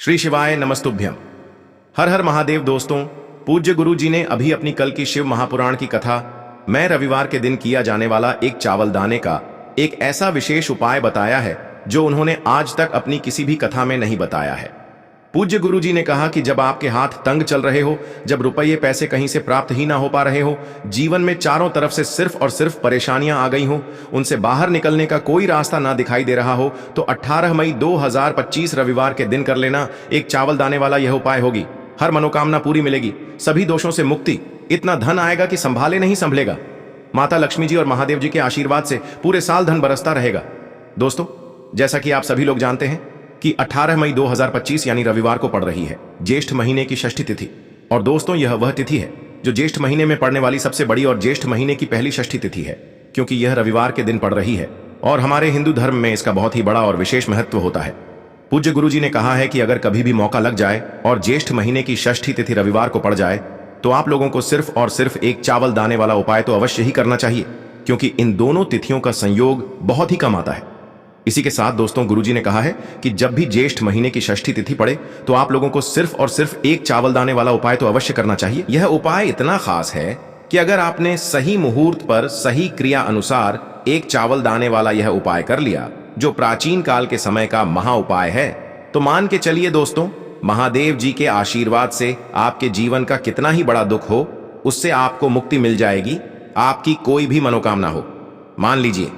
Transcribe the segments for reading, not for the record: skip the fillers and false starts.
श्री शिवाय नमस्तुभ्यम। हर हर महादेव। दोस्तों, पूज्य गुरु जी ने अभी अपनी कल की शिव महापुराण की कथा मैं रविवार के दिन किया जाने वाला एक चावल दाने का एक ऐसा विशेष उपाय बताया है जो उन्होंने आज तक अपनी किसी भी कथा में नहीं बताया है। पूज्य गुरु जी ने कहा कि जब आपके हाथ तंग चल रहे हो, जब रुपये पैसे कहीं से प्राप्त ही ना हो पा रहे हो, जीवन में चारों तरफ से सिर्फ और सिर्फ परेशानियां आ गई हो, उनसे बाहर निकलने का कोई रास्ता ना दिखाई दे रहा हो, तो 18 मई 2025 रविवार के दिन कर लेना एक चावल दाने वाला यह उपाय होगी। हर मनोकामना पूरी मिलेगी, सभी दोषों से मुक्ति, इतना धन आएगा कि संभाले नहीं संभलेगा। माता लक्ष्मी जी और महादेव जी के आशीर्वाद से पूरे साल धन बरसता रहेगा। दोस्तों, जैसा कि आप सभी लोग जानते हैं कि 18 मई 2025 यानी रविवार को पड़ रही है ज्येष्ठ महीने की षष्ठी तिथि। और दोस्तों, यह वह तिथि है जो ज्येष्ठ महीने में पड़ने वाली सबसे बड़ी और ज्येष्ठ महीने की पहली षष्ठी तिथि है, क्योंकि यह रविवार के दिन पड़ रही है और हमारे हिंदू धर्म में इसका बहुत ही बड़ा और विशेष महत्व होता है। पूज्य गुरु जी ने कहा है कि अगर कभी भी मौका लग जाए और ज्येष्ठ महीने की षष्ठी तिथि रविवार को पड़ जाए तो आप लोगों को सिर्फ और सिर्फ एक चावल दाने वाला उपाय तो अवश्य ही करना चाहिए, क्योंकि इन दोनों तिथियों का संयोग बहुत ही कम आता है। इसी के साथ दोस्तों, गुरुजी ने कहा है कि जब भी ज्येष्ठ महीने की षष्ठी तिथि पड़े तो आप लोगों को सिर्फ और सिर्फ एक चावल दाने वाला उपाय तो अवश्य करना चाहिए। यह उपाय इतना खास है कि अगर आपने सही मुहूर्त पर सही क्रिया अनुसार एक चावल दाने वाला यह उपाय कर लिया, जो प्राचीन काल के समय का महा उपाय है, तो मान के चलिए दोस्तों, महादेव जी के आशीर्वाद से आपके जीवन का कितना ही बड़ा दुख हो, उससे आपको मुक्ति मिल जाएगी। आपकी कोई भी मनोकामना हो, मान लीजिए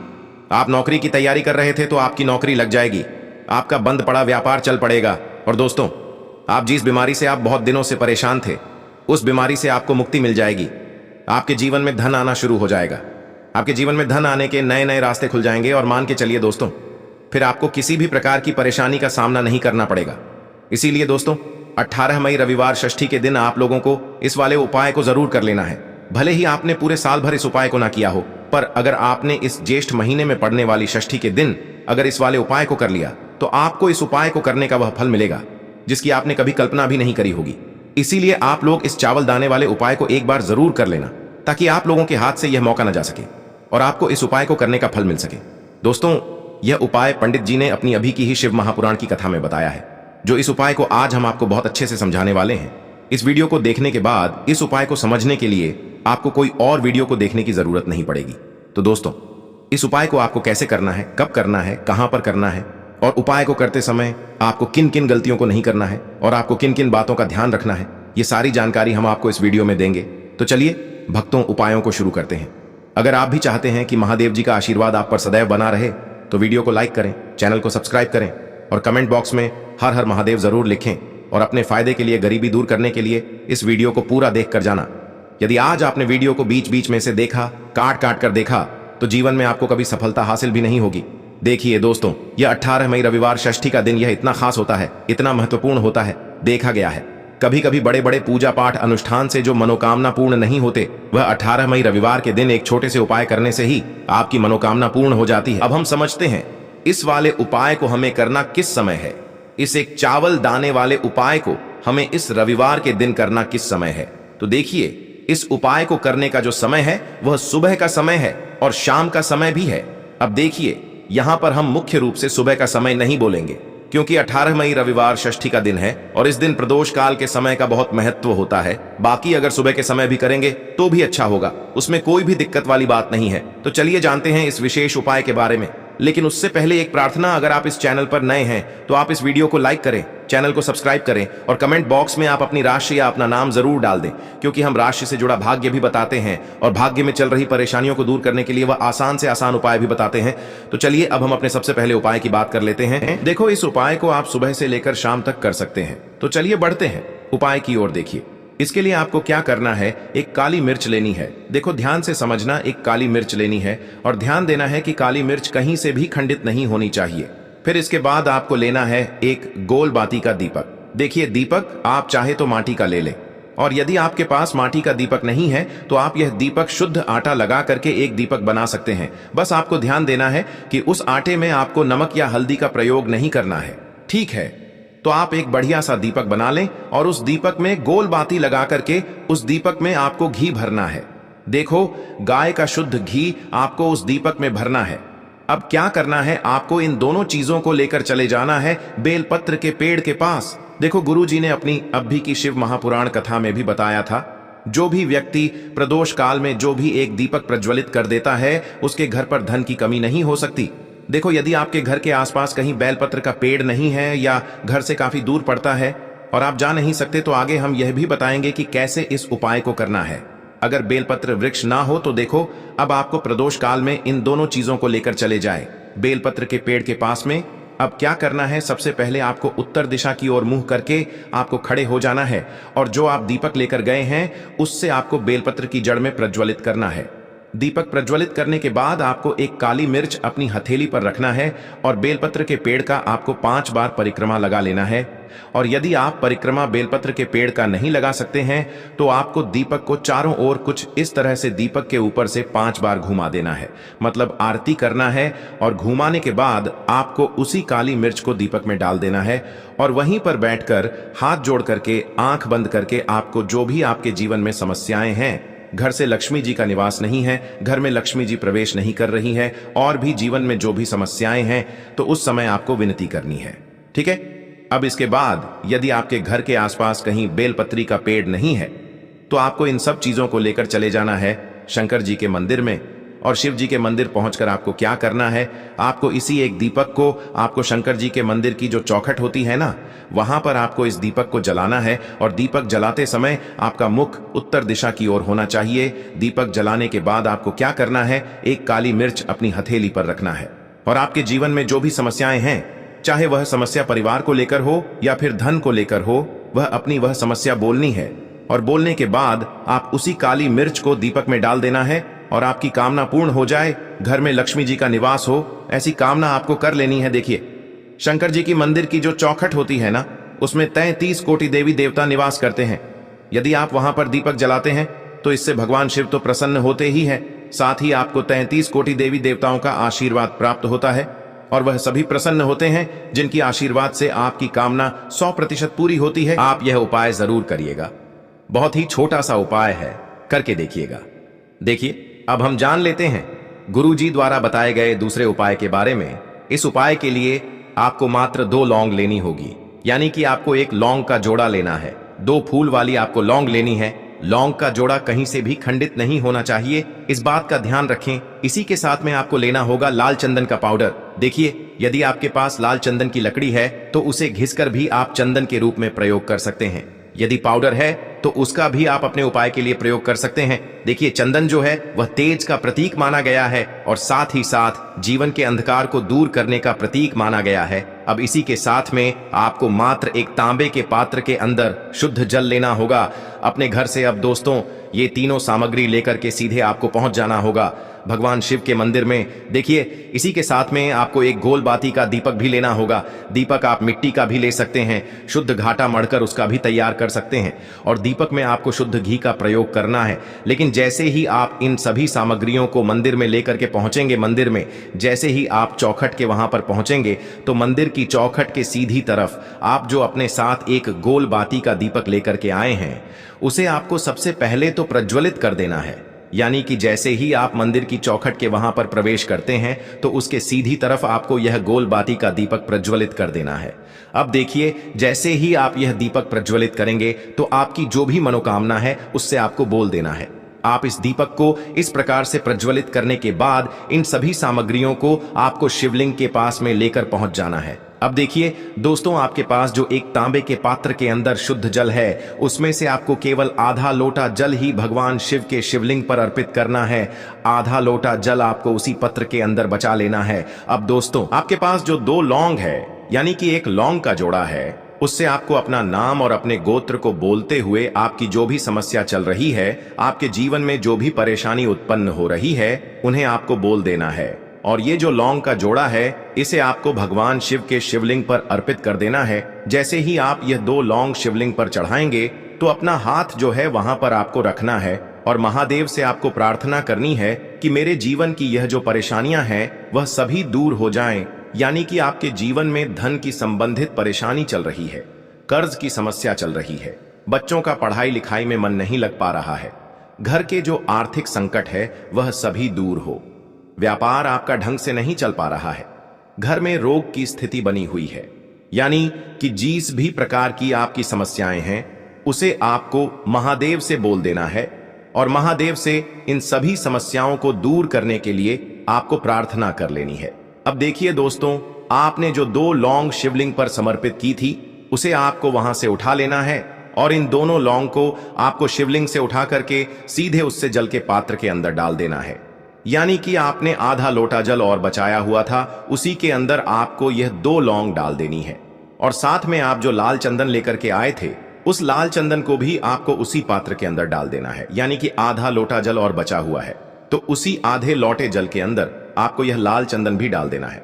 आप नौकरी की तैयारी कर रहे थे तो आपकी नौकरी लग जाएगी, आपका बंद पड़ा व्यापार चल पड़ेगा। और दोस्तों, आप जिस बीमारी से आप बहुत दिनों से परेशान थे, उस बीमारी से आपको मुक्ति मिल जाएगी। आपके जीवन में धन आना शुरू हो जाएगा, आपके जीवन में धन आने के नए नए रास्ते खुल जाएंगे। और मान के चलिए दोस्तों, फिर आपको किसी भी प्रकार की परेशानी का सामना नहीं करना पड़ेगा। इसीलिए दोस्तों, 18 मई रविवार षष्ठी के दिन आप लोगों को इस वाले उपाय को जरूर कर लेना है। भले ही आपने पूरे साल भर इस उपाय को ना किया हो, पर अगर आपने इस ज्येष्ठ महीने में पड़ने वाली षष्ठी के दिन अगर इस वाले उपाय को कर लिया तो आपको इस उपाय को करने का वह फल मिलेगा जिसकी आपने कभी कल्पना भी नहीं करी होगी। इसीलिए आप लोग इस चावल दाने वाले उपाय को एक बार जरूर कर लेना, ताकि आप लोगों के हाथ से यह मौका न जा सके और आपको इस उपाय को करने का फल मिल सके। दोस्तों, यह उपाय पंडित जी ने अपनी अभी की ही शिव महापुराण की कथा में बताया है, जो इस उपाय को आज हम आपको बहुत अच्छे से समझाने वाले हैं। इस वीडियो को देखने के बाद इस उपाय को समझने के लिए आपको कोई और वीडियो को देखने की जरूरत नहीं पड़ेगी। तो दोस्तों, इस उपाय को आपको कैसे करना है, कब करना है, कहां पर करना है, और उपाय को करते समय आपको किन किन गलतियों को नहीं करना है और आपको किन किन बातों का ध्यान रखना है, ये सारी जानकारी हम आपको इस वीडियो में देंगे। तो चलिए भक्तों, उपायों को शुरू करते हैं। अगर आप भी चाहते हैं कि महादेव जी का आशीर्वाद आप पर सदैव बना रहे तो वीडियो को लाइक करें, चैनल को सब्सक्राइब करें और कमेंट बॉक्स में हर हर महादेव जरूर लिखें। और अपने फायदे के लिए, गरीबी दूर करने के लिए इस वीडियो को पूरा देख कर जाना। यदि आज आपने वीडियो को बीच बीच में से देखा, काट काट कर देखा, तो जीवन में आपको कभी सफलता हासिल भी नहीं होगी। देखिए दोस्तों, यह 18 मई रविवार षष्ठी का दिन यह इतना खास होता है, इतना महत्वपूर्ण होता है। देखा गया है कभी कभी बड़े बड़े पूजा पाठ अनुष्ठान से जो मनोकामना पूर्ण नहीं होते, वह 18 मई रविवार के दिन एक छोटे से उपाय करने से ही आपकी मनोकामना पूर्ण हो जाती है। अब हम समझते हैं इस वाले उपाय को हमें करना किस समय है। इस एक चावल दाने वाले उपाय को हमें इस रविवार के दिन करना किस समय है। तो देखिए, इस उपाय को करने का जो समय है वह सुबह का समय है और शाम का समय भी है। अब देखिए, यहां पर हम मुख्य रूप से सुबह का समय नहीं बोलेंगे, क्योंकि 18 मई रविवार षष्ठी का दिन है और इस दिन प्रदोष काल के समय का बहुत महत्व होता है। बाकी अगर सुबह के समय भी करेंगे तो भी अच्छा होगा, उसमें कोई भी दिक्कत वाली बात नहीं है। तो चलिए जानते हैं इस विशेष उपाय के बारे में। लेकिन उससे पहले एक प्रार्थना, अगर आप इस चैनल पर नए हैं तो आप इस वीडियो को लाइक करें, चैनल को सब्सक्राइब करें और कमेंट बॉक्स में आप अपनी राशि या अपना नाम जरूर डाल दें, क्योंकि हम राशि से जुड़ा भाग्य भी बताते हैं और भाग्य में चल रही परेशानियों को दूर करने के लिए वह आसान से आसान उपाय भी बताते हैं। तो चलिए अब हम अपने सबसे पहले उपाय की बात कर लेते हैं। देखो, इस उपाय को आप सुबह से लेकर शाम तक कर सकते हैं। तो चलिए बढ़ते हैं उपाय की ओर। देखिए, इसके लिए आपको क्या करना है, एक काली मिर्च लेनी है। देखो, ध्यान से समझना, एक काली मिर्च लेनी है और ध्यान देना है कि काली मिर्च कहीं से भी खंडित नहीं होनी चाहिए। फिर इसके बाद आपको लेना है एक गोल बाती का दीपक। देखिए, दीपक आप चाहे तो माटी का ले लें, और यदि आपके पास माटी का दीपक नहीं है तो आप यह दीपक शुद्ध आटा लगा करके एक दीपक बना सकते हैं। बस आपको ध्यान देना है कि उस आटे में आपको नमक या हल्दी का प्रयोग नहीं करना है, ठीक है। तो आप एक बढ़िया सा दीपक बना लें और उस दीपक में गोल बाती लगा करके उस दीपक में आपको घी भरना है। देखो, गाय का शुद्ध घी आपको उस दीपक में भरना है। अब क्या करना है, आपको इन दोनों चीजों को लेकर चले जाना है बेलपत्र के पेड़ के पास। देखो, गुरुजी ने अपनी अभी की शिव महापुराण कथा में भी बताया था, जो भी व्यक्ति प्रदोष काल में जो भी एक दीपक प्रज्वलित कर देता है, उसके घर पर धन की कमी नहीं हो सकती। देखो, यदि आपके घर के आसपास कहीं बेलपत्र का पेड़ नहीं है या घर से काफी दूर पड़ता है और आप जा नहीं सकते, तो आगे हम यह भी बताएंगे कि कैसे इस उपाय को करना है। अगर बेलपत्र वृक्ष ना हो तो देखो, अब आपको प्रदोष काल में इन दोनों चीजों को लेकर चले जाए। बेलपत्र के पेड़ के पास में अब क्या करना है, सबसे पहले आपको उत्तर दिशा की ओर मुंह करके आपको खड़े हो जाना है और जो आप दीपक लेकर गए हैं उससे आपको बेलपत्र की जड़ में प्रज्वलित करना है। दीपक प्रज्वलित करने के बाद आपको एक काली मिर्च अपनी हथेली पर रखना है और बेलपत्र के पेड़ का आपको 5 बार परिक्रमा लगा लेना है। और यदि आप परिक्रमा बेलपत्र के पेड़ का नहीं लगा सकते हैं तो आपको दीपक को चारों ओर कुछ इस तरह से दीपक के ऊपर से 5 बार घुमा देना है, मतलब आरती करना है। और घुमाने के बाद आपको उसी काली मिर्च को दीपक में डाल देना है और वहीं पर बैठकर हाथ जोड़ करके आंख बंद करके आपको जो भी आपके जीवन में समस्याएं हैं, घर से लक्ष्मी जी का निवास नहीं है, घर में लक्ष्मी जी प्रवेश नहीं कर रही है, और भी जीवन में जो भी समस्याएं हैं, तो उस समय आपको विनती करनी है। ठीक है। अब इसके बाद यदि आपके घर के आसपास कहीं बेलपत्री का पेड़ नहीं है तो आपको इन सब चीजों को लेकर चले जाना है शंकर जी के मंदिर में। और शिव जी के मंदिर पहुंचकर आपको क्या करना है, आपको इसी एक दीपक को आपको शंकर जी के मंदिर की जो चौखट होती है ना, वहां पर आपको इस दीपक को जलाना है। और दीपक जलाते समय आपका मुख उत्तर दिशा की ओर होना चाहिए। दीपक जलाने के बाद आपको क्या करना है, एक काली मिर्च अपनी हथेली पर रखना है और आपके जीवन में जो भी समस्याएं हैं, चाहे वह समस्या परिवार को लेकर हो या फिर धन को लेकर हो, वह समस्या बोलनी है। और बोलने के बाद आप उसी काली मिर्च को दीपक में डाल देना है और आपकी कामना पूर्ण हो जाए, घर में लक्ष्मी जी का निवास हो, ऐसी कामना आपको कर लेनी है। देखिए, शंकर जी की मंदिर की जो चौखट होती है ना, उसमें 33 कोटि देवी देवता निवास करते हैं। यदि आप वहां पर दीपक जलाते हैं तो इससे भगवान शिव तो प्रसन्न होते ही है, साथ ही आपको 33 कोटि देवी देवताओं का आशीर्वाद प्राप्त होता है और वह सभी प्रसन्न होते हैं जिनकी आशीर्वाद से आपकी कामना 100% पूरी होती है। आप यह उपाय जरूर करिएगा, बहुत ही छोटा सा उपाय है, करके देखिएगा। देखिए, अब हम जान लेते हैं गुरुजी द्वारा बताए गए दूसरे उपाय के बारे में। इस उपाय के लिए आपको मात्र 2 लौंग लेनी होगी, यानी कि आपको एक लौंग का जोड़ा लेना है। 2 फूल वाली आपको लौंग लेनी है। लौंग का जोड़ा कहीं से भी खंडित नहीं होना चाहिए, इस बात का ध्यान रखें। इसी के साथ में आपको लेना होगा लाल चंदन का पाउडर। देखिए, यदि आपके पास लाल चंदन की लकड़ी है तो उसे घिसकर भी आप चंदन के रूप में प्रयोग कर सकते हैं। यदि पाउडर है तो उसका भी आप अपने उपाय के लिए प्रयोग कर सकते हैं। देखिए, चंदन जो है वह तेज का प्रतीक माना गया है और साथ ही साथ जीवन के अंधकार को दूर करने का प्रतीक माना गया है। अब इसी के साथ में आपको मात्र एक तांबे के पात्र के अंदर शुद्ध जल लेना होगा अपने घर से। अब दोस्तों, ये तीनों सामग्री लेकर के सीधे आपको पहुंच जाना होगा भगवान शिव के मंदिर में। देखिए, इसी के साथ में आपको एक गोल बाती का दीपक भी लेना होगा। दीपक आप मिट्टी का भी ले सकते हैं, शुद्ध घाटा मढ़कर उसका भी तैयार कर सकते हैं। और दीपक में आपको शुद्ध घी का प्रयोग करना है। लेकिन जैसे ही आप इन सभी सामग्रियों को मंदिर में लेकर के पहुंचेंगे, मंदिर में जैसे ही आप चौखट के वहां पर पहुंचेंगे तो मंदिर की चौखट के सीधी तरफ आप जो अपने साथ एक गोल बाती का दीपक लेकर के आए हैं, उसे आपको सबसे पहले तो प्रज्वलित कर देना है। यानी कि जैसे ही आप मंदिर की चौखट के वहां पर प्रवेश करते हैं तो उसके सीधी तरफ आपको यह गोल बाती का दीपक प्रज्वलित कर देना है। अब देखिए, जैसे ही आप यह दीपक प्रज्वलित करेंगे तो आपकी जो भी मनोकामना है उससे आपको बोल देना है। आप इस दीपक को इस प्रकार से प्रज्वलित करने के बाद इन सभी सामग्रियों को आपको शिवलिंग के पास में लेकर पहुंच जाना है। अब देखिए दोस्तों, आपके पास जो एक तांबे के पात्र के अंदर शुद्ध जल है, उसमें से आपको केवल आधा लोटा जल ही भगवान शिव के शिवलिंग पर अर्पित करना है। आधा लोटा जल आपको उसी पत्र के अंदर बचा लेना है। अब दोस्तों, आपके पास जो 2 लौंग है, यानी कि एक लौंग का जोड़ा है, उससे आपको अपना नाम और अपने गोत्र को बोलते हुए आपकी जो भी समस्या चल रही है, आपके जीवन में जो भी परेशानी उत्पन्न हो रही है, उन्हें आपको बोल देना है। और ये जो लौंग का जोड़ा है, इसे आपको भगवान शिव के शिवलिंग पर अर्पित कर देना है। जैसे ही आप यह 2 लौंग शिवलिंग पर चढ़ाएंगे तो अपना हाथ जो है वहां पर आपको रखना है और महादेव से आपको प्रार्थना करनी है कि मेरे जीवन की यह जो परेशानियां हैं वह सभी दूर हो जाएं। यानी कि आपके जीवन में धन की संबंधित परेशानी चल रही है, कर्ज की समस्या चल रही है, बच्चों का पढ़ाई लिखाई में मन नहीं लग पा रहा है, घर के जो आर्थिक संकट है वह सभी दूर हो, व्यापार आपका ढंग से नहीं चल पा रहा है, घर में रोग की स्थिति बनी हुई है, यानी कि जिस भी प्रकार की आपकी समस्याएं हैं उसे आपको महादेव से बोल देना है और महादेव से इन सभी समस्याओं को दूर करने के लिए आपको प्रार्थना कर लेनी है। अब देखिए दोस्तों, आपने जो 2 लौंग शिवलिंग पर समर्पित की थी उसे आपको वहां से उठा लेना है और इन दोनों लौंग को आपको शिवलिंग से उठा करके सीधे उससे जल के पात्र के अंदर डाल देना है। यानी कि आपने आधा लोटा जल और बचाया हुआ था, उसी के अंदर आपको यह 2 लौंग डाल देनी है और साथ में आप जो लाल चंदन लेकर के आए थे उस लाल चंदन को भी आपको उसी पात्र के अंदर डाल देना है। यानी कि आधा लोटा जल और बचा हुआ है तो उसी आधे लोटे जल के अंदर आपको यह लाल चंदन भी डाल देना है।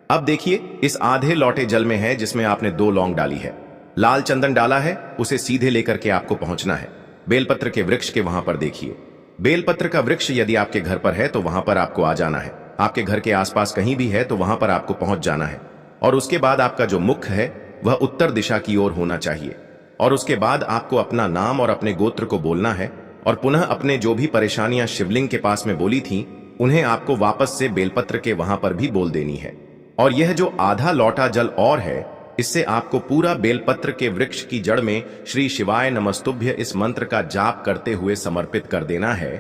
अब देखिए, इस आधे लोटे जल में है जिसमें आपने 2 लौंग डाली है, लाल चंदन डाला है, उसे सीधे लेकर के आपको पहुंचना है बेलपत्र के वृक्ष के वहां पर। देखिए, बेलपत्र का वृक्ष यदि आपके घर पर है तो वहां पर आपको आ जाना है, आपके घर के आसपास कहीं भी है तो वहां पर आपको पहुंच जाना है और उसके बाद आपका जो मुख है वह उत्तर दिशा की ओर होना चाहिए और उसके बाद आपको अपना नाम और अपने गोत्र को बोलना है और पुनः अपने जो भी परेशानियां शिवलिंग के पास में बोली थी उन्हें आपको वापस से बेलपत्र के वहां पर भी बोल देनी है। और यह जो आधा लौटा जल और है इससे आपको पूरा बेलपत्र के वृक्ष की जड़ में श्री शिवाय नमस्तुभ्य इस मंत्र का जाप करते हुए समर्पित कर देना है।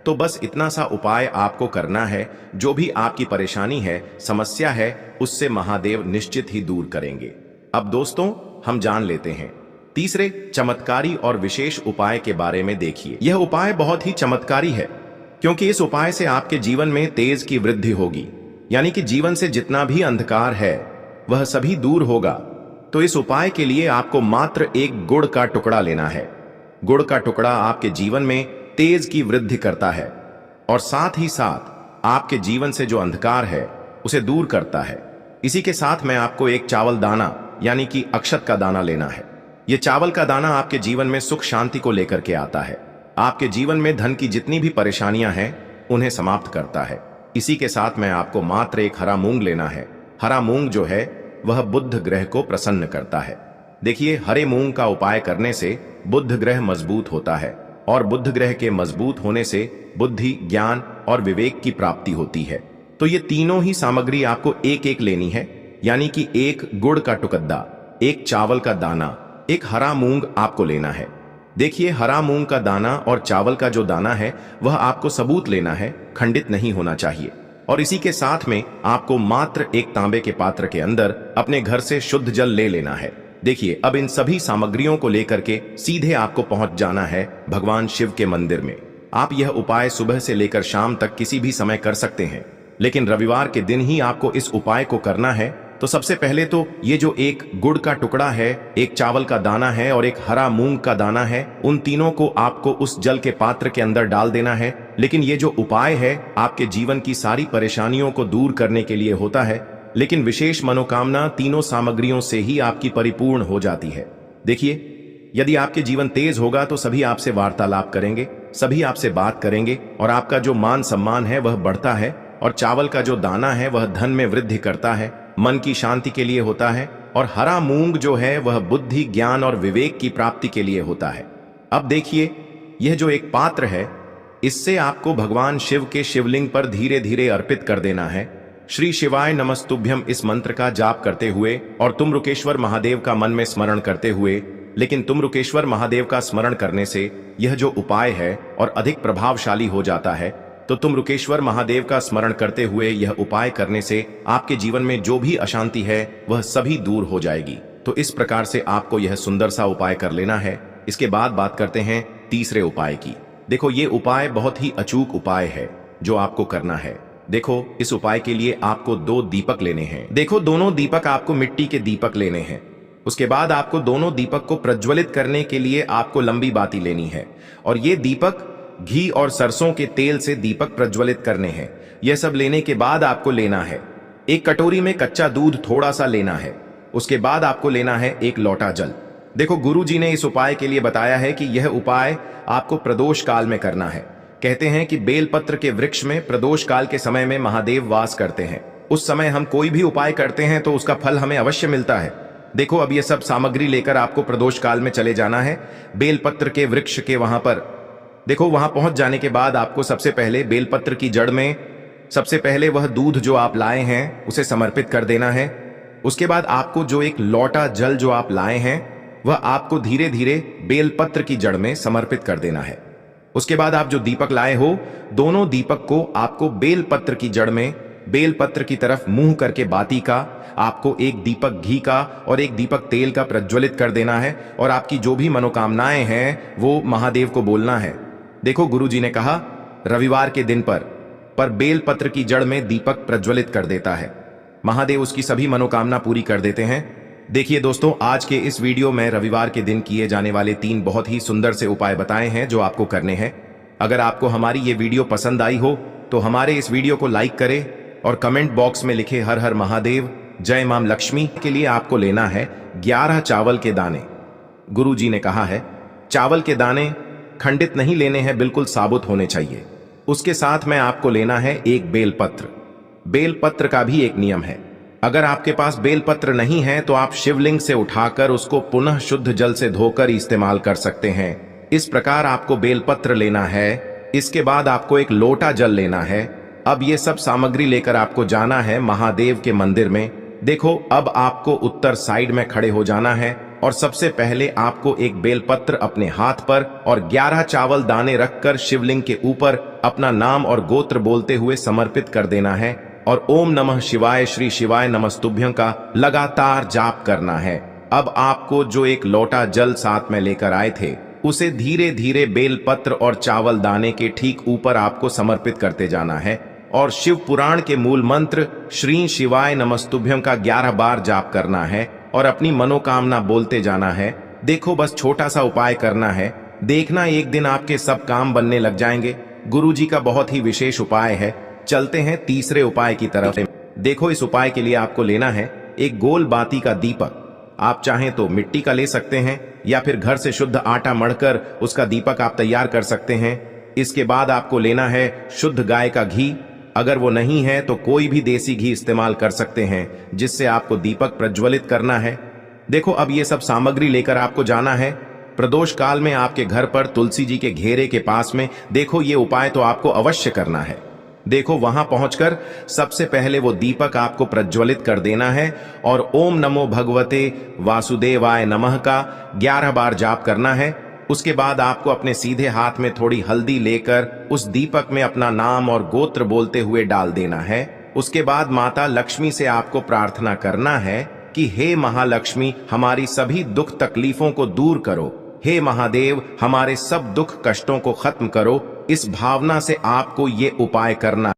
तो बस इतना सा उपाय आपको करना है, जो भी आपकी परेशानी है, समस्या है, उससे महादेव निश्चित ही दूर करेंगे। अब दोस्तों, हम जान लेते हैं तीसरे चमत्कारी और विशेष उपाय के बारे में। देखिए, यह उपाय बहुत ही चमत्कारी है क्योंकि इस उपाय से आपके जीवन में तेज की वृद्धि होगी, यानी कि जीवन से जितना भी अंधकार है वह सभी दूर होगा। तो इस उपाय के लिए आपको मात्र एक गुड़ का टुकड़ा लेना है। गुड़ का टुकड़ा आपके जीवन में तेज की वृद्धि करता है और साथ ही साथ आपके जीवन से जो अंधकार है उसे दूर करता है। इसी के साथ में आपको एक चावल दाना यानी कि अक्षत का दाना लेना है। यह चावल का दाना आपके जीवन में सुख शांति को लेकर के आता है, आपके जीवन में धन की जितनी भी परेशानियां हैं उन्हें समाप्त करता है। इसी के साथ में आपको मात्र एक हरा मूंग लेना है। हरा मूंग जो है वह बुध ग्रह को प्रसन्न करता है। देखिए, हरे मूंग का उपाय करने से बुध ग्रह मजबूत होता है और बुध ग्रह के मजबूत होने से बुद्धि, ज्ञान और विवेक की प्राप्ति होती है। तो ये तीनों ही सामग्री आपको एक एक लेनी है, यानी कि एक गुड़ का टुकड़ा, एक चावल का दाना, एक हरा मूंग आपको लेना है। देखिए, हरा मूंग का दाना और चावल का जो दाना है वह आपको सबूत लेना है, खंडित नहीं होना चाहिए। और इसी के साथ में आपको मात्र एक तांबे के पात्र के अंदर अपने घर से शुद्ध जल ले लेना है। देखिए, अब इन सभी सामग्रियों को लेकर के सीधे आपको पहुंच जाना है भगवान शिव के मंदिर में। आप यह उपाय सुबह से लेकर शाम तक किसी भी समय कर सकते हैं, लेकिन रविवार के दिन ही आपको इस उपाय को करना है। तो सबसे पहले तो ये जो एक गुड़ का टुकड़ा है, एक चावल का दाना है और एक हरा मूंग का दाना है, उन तीनों को आपको उस जल के पात्र के अंदर डाल देना है। लेकिन ये जो उपाय है आपके जीवन की सारी परेशानियों को दूर करने के लिए होता है, लेकिन विशेष मनोकामना तीनों सामग्रियों से ही आपकी परिपूर्ण हो जाती है। देखिए, यदि आपके जीवन तेज होगा तो सभी आपसे वार्तालाप करेंगे, सभी आपसे बात करेंगे और आपका जो मान सम्मान है वह बढ़ता है। और चावल का जो दाना है वह धन में वृद्धि करता है, मन की शांति के लिए होता है। और हरा मूंग जो है वह बुद्धि, ज्ञान और विवेक की प्राप्ति के लिए होता है। अब देखिए, यह जो एक पात्र है इससे आपको भगवान शिव के शिवलिंग पर धीरे धीरे अर्पित कर देना है। श्री शिवाय नमस्तुभ्यम इस मंत्र का जाप करते हुए और तुमरुकेश्वर महादेव का मन में स्मरण करते हुए। लेकिन तुमरुकेश्वर महादेव का स्मरण करने से यह जो उपाय है और अधिक प्रभावशाली हो जाता है। तो तुमरुकेश्वर महादेव का स्मरण करते हुए यह उपाय करने से आपके जीवन में जो भी अशांति है वह सभी दूर हो जाएगी। तो इस प्रकार से आपको यह सुंदर सा उपाय कर लेना है। इसके बाद बात करते हैं तीसरे उपाय की। देखो, ये उपाय बहुत ही अचूक उपाय है जो आपको करना है। देखो, इस उपाय के लिए आपको 2 दीपक लेने हैं। देखो, दोनों दीपक आपको मिट्टी के दीपक लेने हैं। उसके बाद आपको दोनों दीपक को प्रज्वलित करने के लिए आपको लंबी बाती लेनी है और ये दीपक घी और सरसों के तेल से दीपक प्रज्वलित करने हैं। यह सब लेने के बाद आपको लेना है एक कटोरी में कच्चा दूध थोड़ा सा लेना है। उसके बाद आपको लेना है एक लोटा जल। देखो, गुरुजी ने इस उपाय के लिए बताया है कि यह उपाय आपको प्रदोष काल में करना है। कहते हैं कि बेलपत्र के वृक्ष में प्रदोष काल के समय में महादेव वास करते हैं। उस समय हम कोई भी उपाय करते हैं तो उसका फल हमें अवश्य मिलता है। देखो, अब यह सब सामग्री लेकर आपको प्रदोष काल में चले जाना है बेलपत्र के वृक्ष के वहां पर। देखो, वहां पहुंच जाने के बाद आपको सबसे पहले बेलपत्र की जड़ में सबसे पहले वह दूध जो आप लाए हैं उसे समर्पित कर देना है। उसके बाद आपको जो एक लोटा जल जो आप लाए हैं वह आपको धीरे धीरे बेलपत्र की जड़ में समर्पित कर देना है। उसके बाद आप जो दीपक लाए हो, दोनों दीपक को आपको बेलपत्र की जड़ में बेलपत्र की तरफ मुंह करके बाती का आपको एक दीपक घी का और एक दीपक तेल का प्रज्वलित कर देना है और आपकी जो भी मनोकामनाएं हैं वो महादेव को बोलना है। देखो गुरुजी ने कहा रविवार के दिन पर बेलपत्र की जड़ में दीपक प्रज्वलित कर देता है, महादेव उसकी सभी मनोकामना पूरी कर देते हैं। देखिए दोस्तों, आज के इस वीडियो में रविवार के दिन किए जाने वाले 3 बहुत ही सुंदर से उपाय बताए हैं जो आपको करने हैं। अगर आपको हमारी ये वीडियो पसंद आई हो तो हमारे इस वीडियो को लाइक करें और कमेंट बॉक्स में लिखे हर हर महादेव जय मां लक्ष्मी। के लिए आपको लेना है 11 चावल के दाने। गुरुजी ने कहा है चावल के दाने खंडित नहीं लेने हैं, बिल्कुल साबुत होने चाहिए। उसके साथ में आपको लेना है एक बेलपत्र। बेलपत्र का भी एक नियम है, अगर आपके पास बेलपत्र नहीं है तो आप शिवलिंग से उठाकर उसको पुनः शुद्ध जल से धोकर इस्तेमाल कर सकते हैं। इस प्रकार आपको बेलपत्र लेना है। इसके बाद आपको एक लोटा जल लेना है। अब ये सब सामग्री लेकर आपको जाना है महादेव के मंदिर में। देखो, अब आपको उत्तर साइड में खड़े हो जाना है और सबसे पहले आपको एक बेलपत्र अपने हाथ पर और 11 चावल दाने रखकर शिवलिंग के ऊपर अपना नाम और गोत्र बोलते हुए समर्पित कर देना है और ओम नमः शिवाय श्री शिवाय नमस्तुभ्यं का लगातार जाप करना है। अब आपको जो एक लोटा जल साथ में लेकर आए थे उसे धीरे धीरे बेलपत्र और चावल दाने के ठीक ऊपर आपको समर्पित करते जाना है और शिव पुराण के मूल मंत्र श्री शिवाय नमस्तुभ्यं का 11 बार जाप करना है और अपनी मनोकामना बोलते जाना है। देखो, बस छोटा सा उपाय करना है, देखना एक दिन आपके सब काम बनने लग जाएंगे। गुरुजी का बहुत ही विशेष उपाय है। चलते हैं तीसरे उपाय की तरफ। देखो, इस उपाय के लिए आपको लेना है एक गोल बाती का दीपक। आप चाहें तो मिट्टी का ले सकते हैं या फिर घर से शुद्ध आटा मढ़कर उसका दीपक आप तैयार कर सकते हैं। इसके बाद आपको लेना है शुद्ध गाय का घी। अगर वो नहीं है तो कोई भी देसी घी इस्तेमाल कर सकते हैं जिससे आपको दीपक प्रज्वलित करना है। देखो, अब ये सब सामग्री लेकर आपको जाना है प्रदोष काल में आपके घर पर तुलसी जी के घेरे के पास में। देखो, ये उपाय तो आपको अवश्य करना है। देखो, वहां पहुंचकर सबसे पहले वो दीपक आपको प्रज्वलित कर देना है और ओम नमो भगवते वासुदेवाय नमः का 11 बार जाप करना है। उसके बाद आपको अपने सीधे हाथ में थोड़ी हल्दी लेकर उस दीपक में अपना नाम और गोत्र बोलते हुए डाल देना है। उसके बाद माता लक्ष्मी से आपको प्रार्थना करना है कि हे महालक्ष्मी, हमारी सभी दुख तकलीफों को दूर करो। हे महादेव, हमारे सब दुख कष्टों को खत्म करो। इस भावना से आपको ये उपाय करना